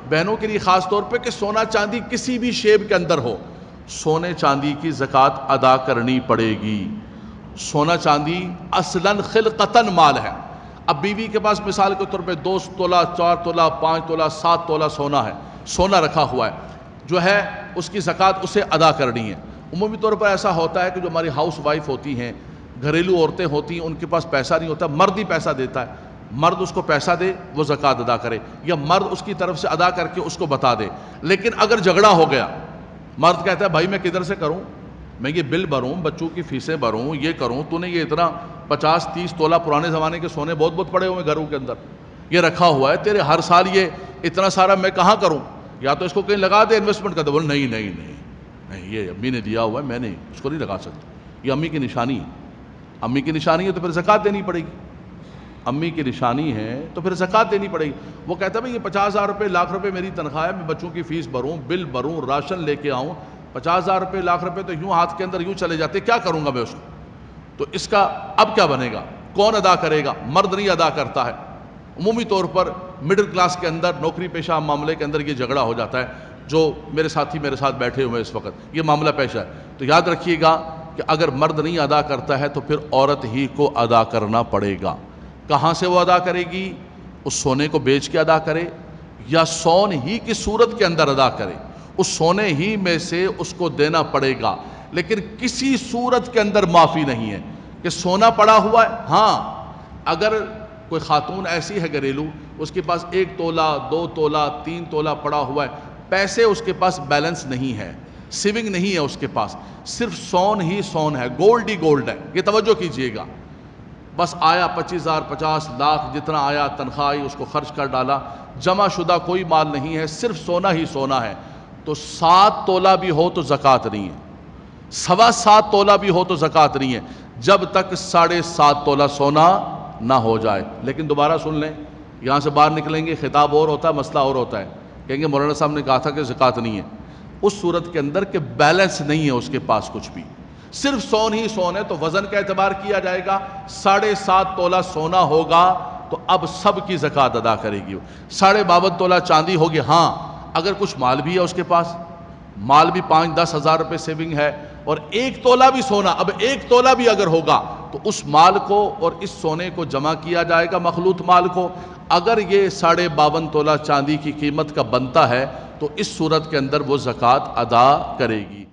بہنوں کے لیے خاص طور پہ کہ سونا چاندی کسی بھی شیب کے اندر ہو، سونے چاندی کی زکوٰۃ ادا کرنی پڑے گی۔ سونا چاندی اصلاً خلقتاً مال ہے۔ اب بیوی کے پاس مثال کے طور پہ 2 تولہ 4 تولہ 5 تولہ 7 تولہ سونا ہے، سونا رکھا ہوا ہے، جو ہے اس کی زکوٰۃ اسے ادا کرنی ہے۔ عمومی طور پر ایسا ہوتا ہے کہ جو ہماری ہاؤس وائف ہوتی ہیں، گھریلو عورتیں ہوتی ہیں، ان کے پاس پیسہ نہیں ہوتا، مرد ہی پیسہ دیتا ہے، مرد اس کو پیسہ دے وہ زکوٰۃ ادا کرے، یا مرد اس کی طرف سے ادا کر کے اس کو بتا دے۔ لیکن اگر جھگڑا ہو گیا، مرد کہتا ہے بھائی میں کدھر سے کروں، میں یہ بل بھروں، بچوں کی فیسیں بھروں، یہ کروں، تو نے یہ اتنا 50-30 تولہ پرانے زمانے کے سونے بہت پڑے ہوئے گھروں کے اندر، یہ رکھا ہوا ہے، تیرے ہر سال یہ اتنا سارا میں کہاں کروں، یا تو اس کو کہیں لگا دے انویسٹمنٹ کر دے۔ بولے نہیں، یہ امی نے دیا ہوا ہے، میں نہیں اس کو نہیں لگا سکتا، یہ امی کی نشانی ہے، امی کی نشانی ہے تو پھر زکوٰۃ دینی پڑے گی، امی کی نشانی ہے تو پھر زکوٰۃ دینی پڑے گی۔ وہ کہتا ہے بھائی یہ 50,000 روپے لاکھ روپے میری تنخواہ ہے، میں بچوں کی فیس بھروں، بل بھروں، راشن لے کے آؤں، 50,000 روپے لاکھ روپے تو یوں ہاتھ کے اندر یوں چلے جاتے، کیا کروں گا میں اس کو؟ تو اس کا اب کیا بنے گا؟ کون ادا کرے گا؟ مرد نہیں ادا کرتا ہے۔ عمومی طور پر مڈل کلاس کے اندر نوکری پیشہ معاملے کے اندر یہ جھگڑا ہو جاتا ہے، جو میرے ساتھی میرے ساتھ بیٹھے ہوئے اس وقت یہ معاملہ پیش ہے۔ تو یاد رکھیے گا کہ اگر مرد نہیں ادا کرتا ہے تو پھر عورت ہی کو ادا کرنا پڑے گا۔ کہاں سے وہ ادا کرے گی؟ اس سونے کو بیچ کے ادا کرے، یا سون ہی کی صورت کے اندر ادا کرے، اس سونے ہی میں سے اس کو دینا پڑے گا۔ لیکن کسی صورت کے اندر معافی نہیں ہے کہ سونا پڑا ہوا ہے۔ ہاں اگر کوئی خاتون ایسی ہے گھریلو، اس کے پاس 1 تولہ 2 تولہ 3 تولہ پڑا ہوا ہے، پیسے اس کے پاس بیلنس نہیں ہے، سیونگ نہیں ہے اس کے پاس، صرف سون ہی سون ہے، گولڈ ہی گولڈ ہے، یہ توجہ کیجئے گا، بس آیا 25,000 50 لاکھ جتنا آیا تنخواہ آئی اس کو خرچ کر ڈالا، جمع شدہ کوئی مال نہیں ہے، صرف سونا ہی سونا ہے، تو 7 تولہ بھی ہو تو زکوٰۃ نہیں ہے، 7.25 تولہ بھی ہو تو زکوٰۃ نہیں ہے، جب تک 7.5 تولہ سونا نہ ہو جائے۔ لیکن دوبارہ سن لیں، یہاں سے باہر نکلیں گے خطاب اور ہوتا ہے، مسئلہ اور ہوتا ہے، کہیں گے مولانا صاحب نے کہا تھا کہ زکوٰۃ نہیں ہے۔ اس صورت کے اندر کہ بیلنس نہیں ہے اس کے پاس کچھ بھی، صرف سون ہی سون ہے، تو وزن کا اعتبار کیا جائے گا، 7.5 تولہ سونا ہوگا تو اب سب کی زکوٰۃ ادا کرے گی۔ 52.5 تولہ چاندی ہوگی، ہاں اگر کچھ مال بھی ہے اس کے پاس، مال بھی 5-10 ہزار روپے سیونگ ہے، اور 1 تولہ بھی سونا، اب 1 تولہ بھی اگر ہوگا تو اس مال کو اور اس سونے کو جمع کیا جائے گا مخلوط مال کو۔ اگر یہ 52.5 تولہ چاندی کی قیمت کا بنتا ہے تو اس صورت کے اندر وہ زکوٰۃ ادا کرے گی۔